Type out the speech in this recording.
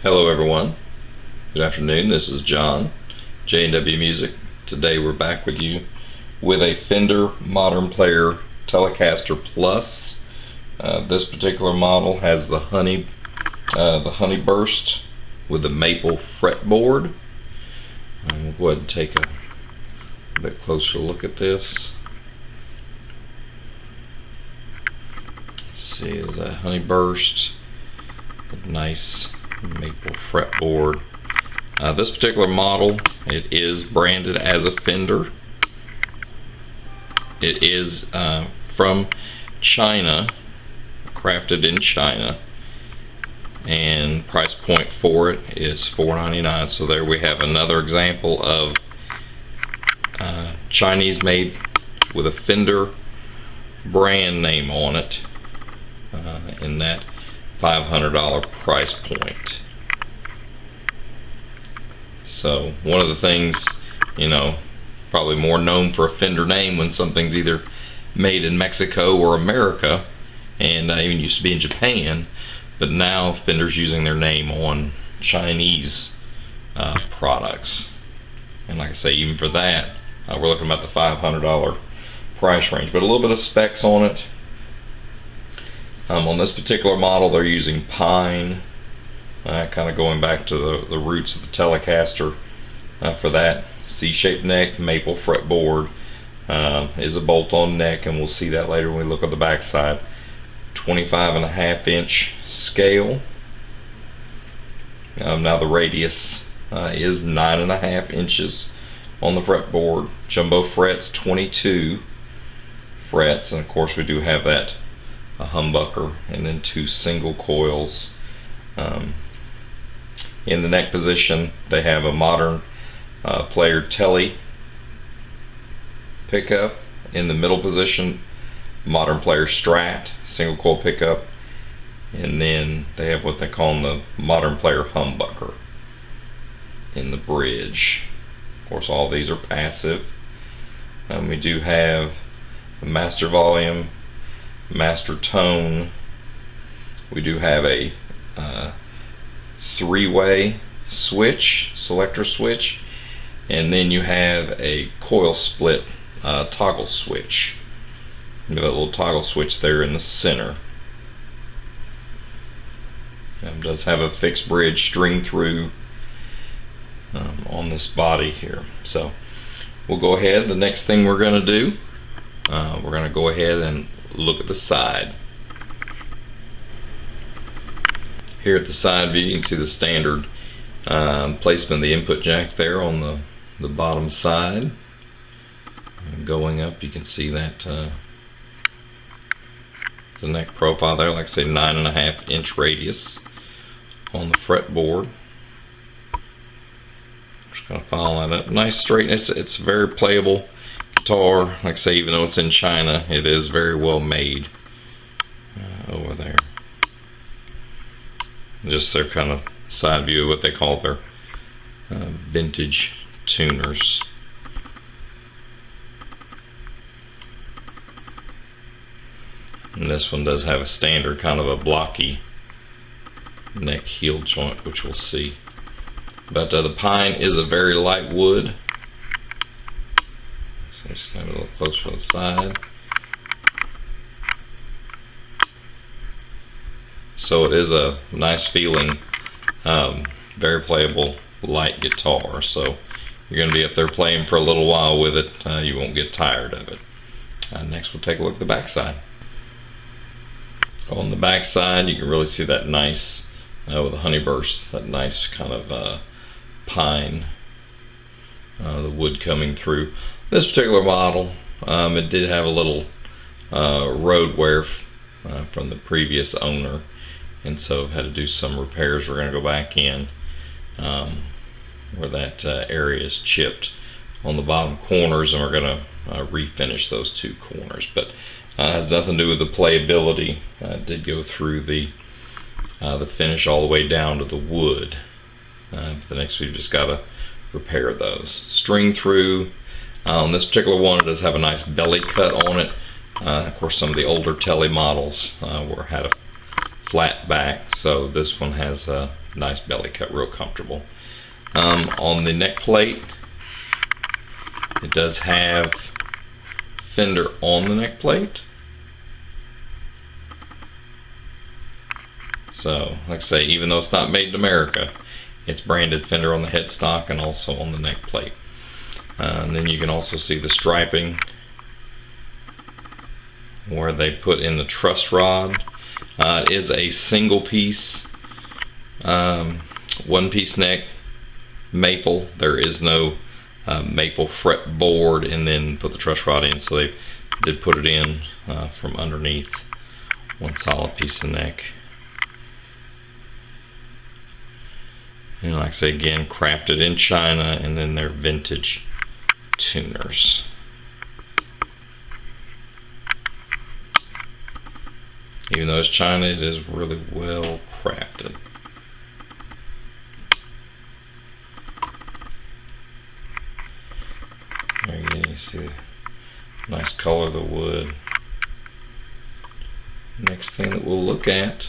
Hello everyone, good afternoon. This is John, JandW Music. Today we're back with you with a Fender Modern Player Telecaster Plus. This particular model has the honey burst with the maple fretboard. We'll go ahead and take a bit closer look at this. Let's see, is that honey burst with nice maple fretboard. This particular model, it is branded as a Fender. It is from China, crafted in China, and price point for it is $4.99. So there we have another example of Chinese made with a Fender brand name on it in that $500 price point. So one of the things, probably more known for a Fender name when something's either made in Mexico or America, and even used to be in Japan, but now Fender's using their name on Chinese products. And like I say, even for that, we're looking about the $500 price range. But a little bit of specs on it. On this particular model, they're using pine, kind of going back to the roots of the Telecaster for that. C-shaped neck, maple fretboard, is a bolt-on neck, and we'll see that later when we look at the back side. 25.5-inch scale. Now the radius is 9.5 inches on the fretboard. Jumbo frets, 22 frets, and of course we do have that a humbucker and then 2 single coils. In the neck position, they have a modern player tele pickup. In the middle position, modern player strat single coil pickup, and then they have what they call the modern player humbucker in the bridge. Of course, all these are passive. We do have a master volume, master tone. We do have a three-way switch, selector switch, and then you have a coil split toggle switch. You have a little toggle switch there in the center. It does have a fixed bridge string through on this body here. So we'll go ahead. The next thing we're going to do, we're going to go ahead and look at the side. Here at the side view, you can see the standard placement of the input jack there on the bottom side. And going up, you can see that the neck profile there, like I say, 9.5-inch radius on the fretboard. Just gonna follow that up. Nice straight. It's a very playable guitar. Like I say, even though it's in China, it is very well made over there. Just their kind of side view of what they call their vintage tuners. And this one does have a standard kind of a blocky neck heel joint, which we'll see. But the pine is a very light wood. So just kind of a little close from the side. So it is a nice feeling, very playable light guitar. So you're going to be up there playing for a little while with it. You won't get tired of it. Next we'll take a look at the back side. On the back side, you can really see that nice, with a honey burst, that nice kind of pine, the wood coming through. This particular model, it did have a little road wear from the previous owner, and so I've had to do some repairs. We're going to go back in where that area is chipped on the bottom corners, and we're going to refinish those 2 corners. But has nothing to do with the playability. It did go through the finish all the way down to the wood. The next we've just got to repair those. String through. On this particular one, it does have a nice belly cut on it. Of course, some of the older Tele models had a flat back, so this one has nice belly cut, real comfortable. On the neck plate, it does have Fender on the neck plate. So, like I say, even though it's not made in America, it's branded Fender on the headstock and also on the neck plate. And then you can also see the striping where they put in the truss rod. It is a single piece, one piece neck maple. There is no maple fretboard and then put the truss rod in, so they did put it in from underneath, one solid piece of neck. And like I say again, crafted in China, and then they're vintage tuners. Even though it's China, it is really well crafted. There again, you see the nice color of the wood. Next thing that we'll look at